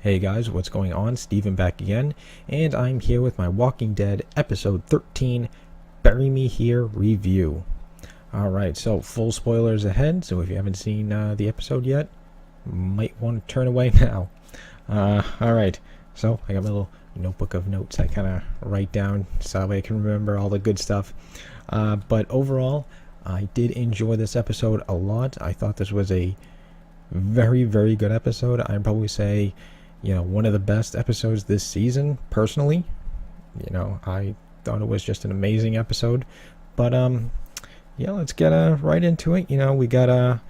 Hey guys, what's going on? Steven back again, and I'm here with my Walking Dead episode 13 Bury Me Here review. Alright, so full spoilers ahead, so if you haven't seen the episode yet, might want to turn away now. Alright, so I got my little notebook of notes I kind of write down so I can remember all the good stuff. But overall, I did enjoy this episode a lot. I thought this was a very, very good episode. I'd probably say, one of the best episodes this season, personally. I thought it was just an amazing episode. But, let's get right into it. We got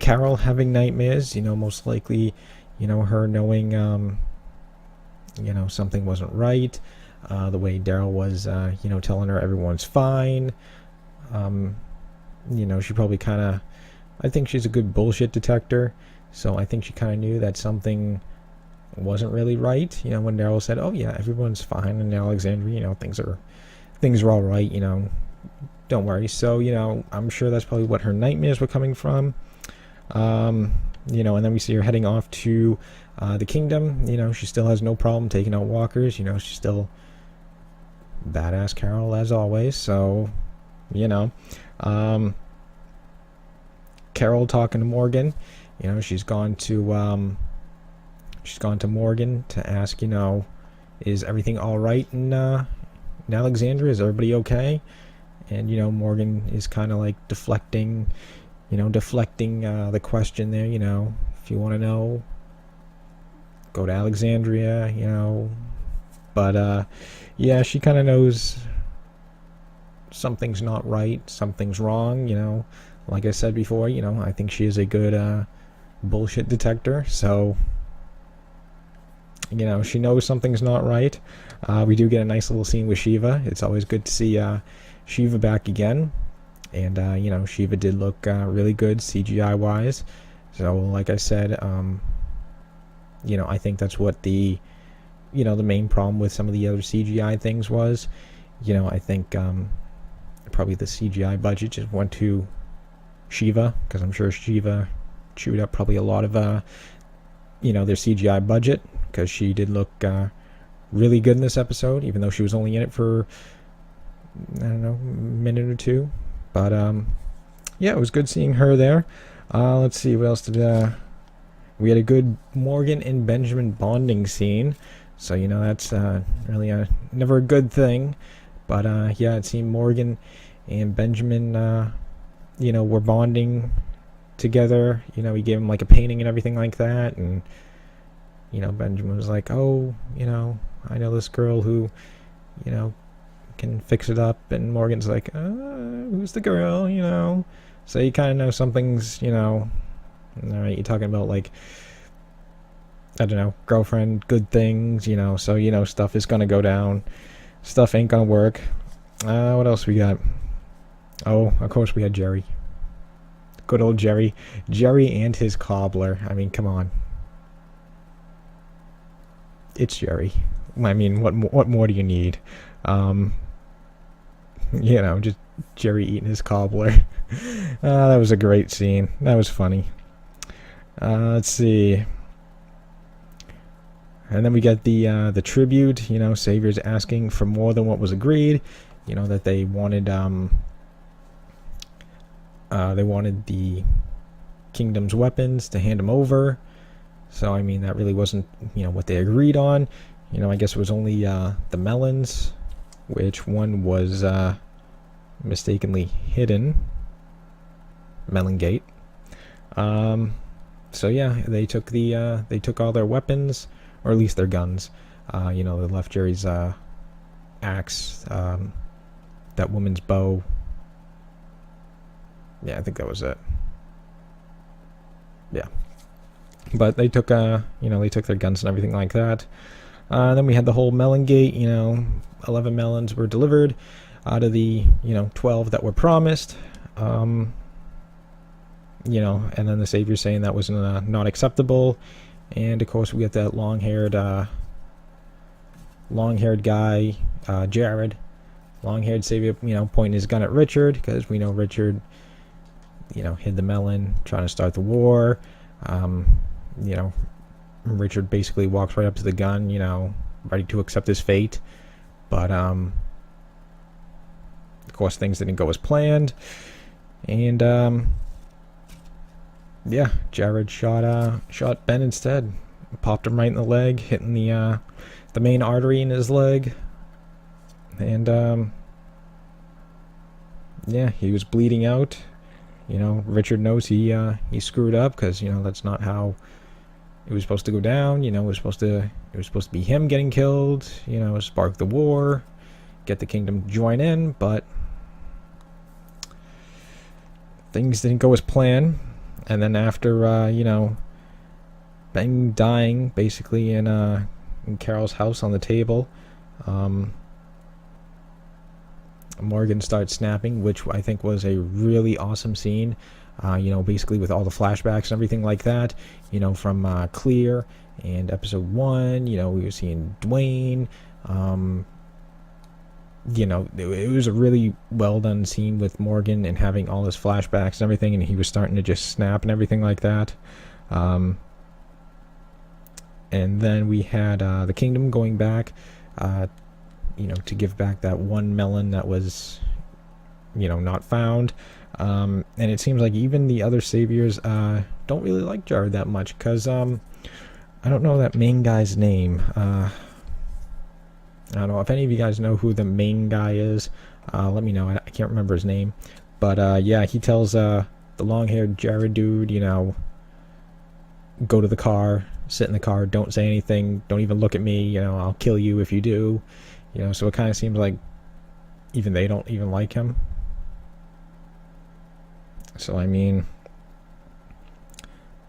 Carol having nightmares, most likely, her knowing, something wasn't right. The way Daryl was, telling her everyone's fine. She probably kind of, I think she's a good bullshit detector, so I think she kind of knew that something wasn't really right. When Daryl said, "Oh yeah, everyone's fine in Alexandria, things are all right, don't worry." So I'm sure that's probably what her nightmares were coming from. And then we see her heading off to the kingdom. She still has no problem taking out walkers. She's still badass Carol as always. So Carol talking to Morgan. She's gone to Morgan to ask, is everything all right in Alexandria? Is everybody okay? And Morgan is kind of like deflecting the question there. If you want to know, go to Alexandria. But she kind of knows something's not right, something's wrong. Like I said before, I think she is a good bullshit detector. So, she knows something's not right. We do get a nice little scene with Shiva. It's always good to see Shiva back again. And, Shiva did look really good CGI-wise. So, like I said, I think that's what the main problem with some of the other CGI things was. I think probably the CGI budget just went to Shiva, because I'm sure Shiva chewed up probably a lot of their CGI budget, because she did look really good in this episode, even though she was only in it for a minute or two. But it was good seeing her there. Let's see, what else did we had a good Morgan and Benjamin bonding scene, so that's really never a good thing. But it seemed Morgan and Benjamin were bonding together. He gave him like a painting and everything like that, and Benjamin was like, "Oh, I know this girl who can fix it up," and Morgan's like, "Who's the girl?" So you kind of know something's all right, you're talking about, like, I don't know, girlfriend, good things, so stuff is gonna go down, stuff ain't gonna work. What else we got? Oh, of course we had Jerry. Good old Jerry. Jerry and his cobbler. I mean, come on. It's Jerry. I mean, what more do you need? Just Jerry eating his cobbler. That was a great scene. That was funny. Let's see. And then we get the tribute. Savior's asking for more than what was agreed. That they wanted the kingdom's weapons to hand them over. So I mean, that really wasn't what they agreed on. I guess it was only the melons, which one was mistakenly hidden. Melon Gate. So they took all their weapons, or at least their guns. They left Jerry's axe, that woman's bow. Yeah, I think that was it. Yeah. But they took they took their guns and everything like that. Then we had the whole melon gate. 11 melons were delivered out of the 12 that were promised. And then the Savior saying that was not acceptable. And of course we get that long-haired guy, Jared, long-haired Savior, pointing his gun at Richard, because we know Richard, hid the melon, trying to start the war. Richard basically walks right up to the gun, ready to accept his fate. But, of course, things didn't go as planned. And, yeah, Jared shot Ben instead. Popped him right in the leg, hitting the main artery in his leg. And, yeah, he was bleeding out. Richard knows he screwed up because, that's not how it was supposed to go down. It was supposed to be him getting killed, spark the war, get the kingdom to join in, but things didn't go as planned. And then after, Ben dying basically in Carol's house on the table, Morgan starts snapping, which I think was a really awesome scene. Basically with all the flashbacks and everything like that, from Clear and episode 1, we were seeing Dwayne. It was a really well done scene with Morgan and having all his flashbacks and everything, and he was starting to just snap and everything like that. And then we had the Kingdom going back, to give back that one melon that was, not found. And it seems like even the other saviors don't really like Jared that much, because I don't know that main guy's name. I don't know if any of you guys know who the main guy is. Let me know. I can't remember his name. But yeah, he tells the long-haired Jared dude, go to the car, sit in the car, don't say anything, don't even look at me, I'll kill you if you do. So it kind of seems like even they don't even like him. So I mean,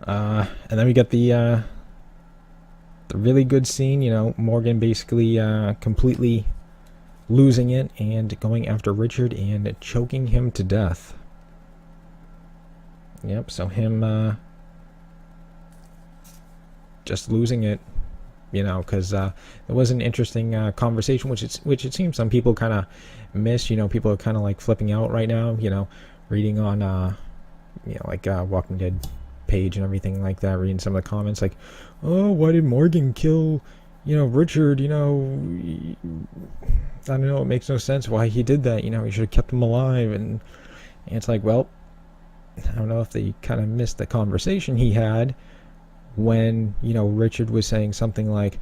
and then we get the really good scene, Morgan basically completely losing it and going after Richard and choking him to death. Yep, so him just losing it, because it was an interesting conversation, which it seems some people kind of miss. People are kind of like flipping out right now, reading on Walking Dead page and everything like that, reading some of the comments like, oh, why did Morgan kill Richard? I don't know, it makes no sense why he did that. He should have kept him alive. And it's like, well, I don't know if they kind of missed the conversation he had when Richard was saying something like,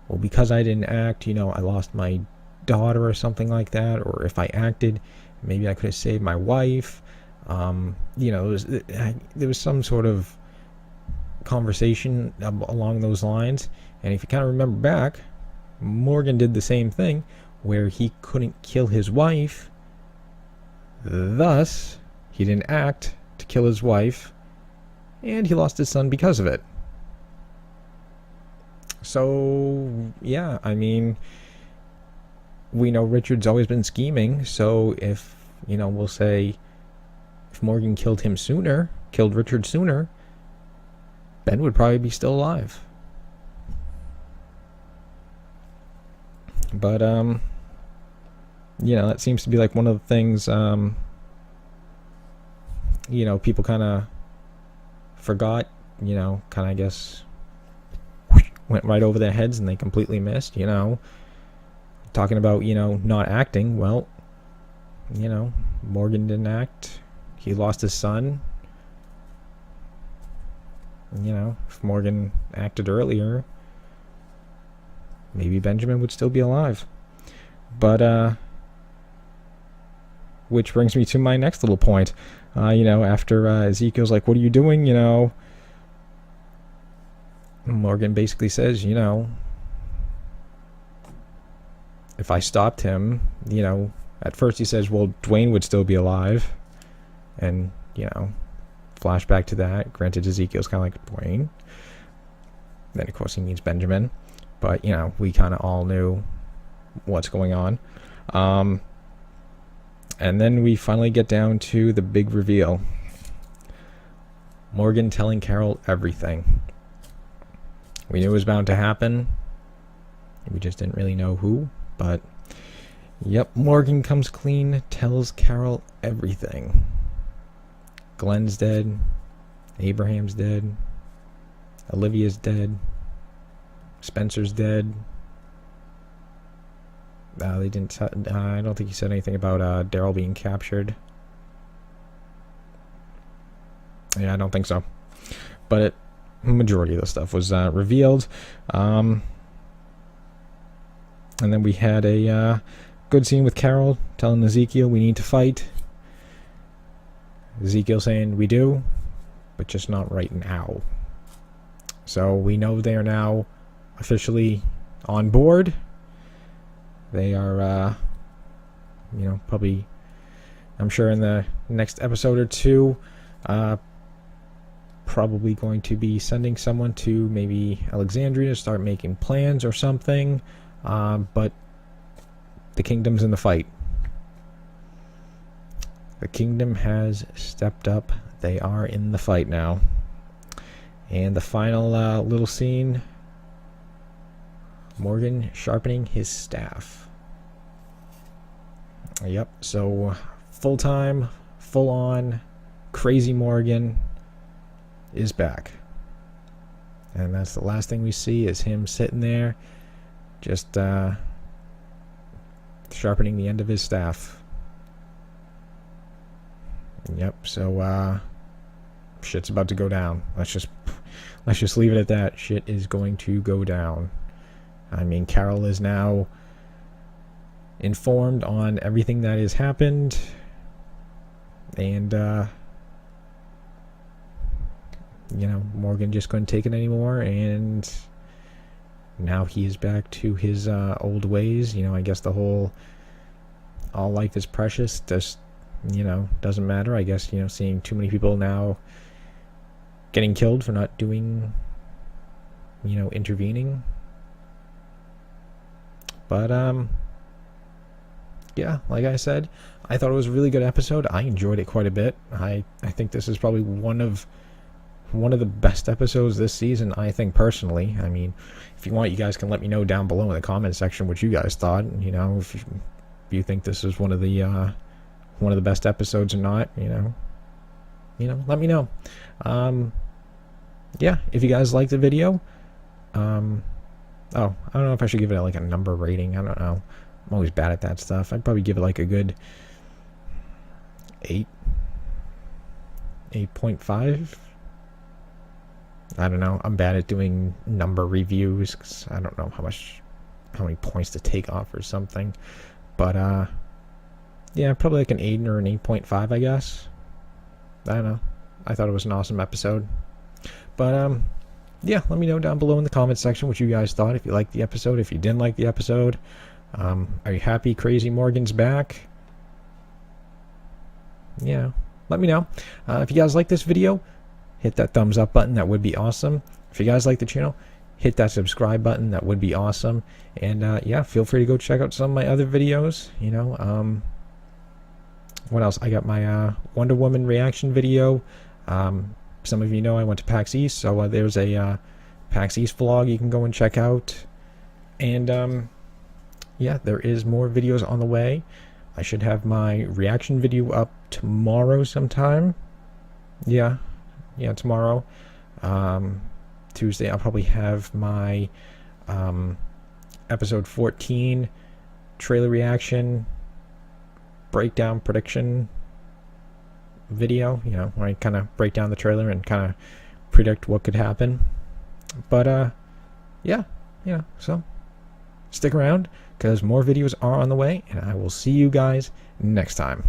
well, because I didn't act, I lost my daughter or something like that, or if I acted, maybe I could have saved my wife. There was some sort of conversation along those lines. And if you kind of remember back, Morgan did the same thing where he couldn't kill his wife, thus he didn't act to kill his wife, and he lost his son because of it. So yeah, I mean, we know Richard's always been scheming, so if we'll say if Morgan killed Richard sooner, Ben would probably be still alive. But that seems to be like one of the things people kind of forgot, kind of, I guess, went right over their heads and they completely missed, talking about, not acting. Well, Morgan didn't act. He lost his son. If Morgan acted earlier, maybe Benjamin would still be alive. But, which brings me to my next little point. After Ezekiel's like, what are you doing? Morgan basically says, if I stopped him, at first he says, well, Dwayne would still be alive. And, flashback to that. Granted, Ezekiel's kind of like, Dwayne. Then, of course, he means Benjamin. But, we kind of all knew what's going on. And then we finally get down to the big reveal. Morgan telling Carol everything. We knew it was bound to happen. We just didn't really know who. But, yep, Morgan comes clean, tells Carol everything. Glenn's dead. Abraham's dead. Olivia's dead. Spencer's dead. They didn't. I don't think he said anything about Daryl being captured. Yeah, I don't think so. But majority of the stuff was revealed. And then we had a good scene with Carol telling Ezekiel we need to fight. Ezekiel saying we do, but just not right now. So we know they are now officially on board. They are, probably, I'm sure in the next episode or two, probably going to be sending someone to maybe Alexandria to start making plans or something. But the kingdom's in the fight. The kingdom has stepped up. They are in the fight now. And the final little scene, Morgan sharpening his staff. Yep, so full-time, full-on, crazy Morgan is back. And that's the last thing we see is him sitting there just sharpening the end of his staff. Yep, so shit's about to go down. Let's just leave it at that. Shit is going to go down. I mean, Carol is now informed on everything that has happened, and Morgan just couldn't take it anymore, and now he is back to his old ways. I guess the whole all life is precious just doesn't matter. I guess seeing too many people now getting killed for not doing intervening. But yeah, like I said, I thought it was a really good episode. I enjoyed it quite a bit. I think this is probably one of the best episodes this season, I think, personally. I mean, if you want, you guys can let me know down below in the comment section what you guys thought. If you think this is one of the best episodes or not, let me know. Yeah, if you guys liked the video, I don't know if I should give it like a number rating. I don't know. I'm always bad at that stuff. I'd probably give it like a good 8.5. I don't know. I'm bad at doing number reviews 'cause I don't know how many points to take off or something. But yeah, probably like an 8 or an 8.5, I guess. I don't know. I thought it was an awesome episode. But yeah, let me know down below in the comment section what you guys thought. If you liked the episode, if you didn't like the episode. Are you happy Crazy Morgan's back? Yeah, let me know. If you guys like this video, hit that thumbs up button. That would be awesome. If you guys like the channel, hit that subscribe button. That would be awesome. And yeah, feel free to go check out some of my other videos. What else? I got my Wonder Woman reaction video. Some of you know I went to PAX East, so there's a PAX East vlog you can go and check out. And yeah, there is more videos on the way. I should have my reaction video up tomorrow sometime. Yeah, tomorrow. Tuesday I'll probably have my episode 14 trailer reaction breakdown prediction video, where I kind of break down the trailer and kind of predict what could happen. But yeah, so stick around because more videos are on the way, and I will see you guys next time.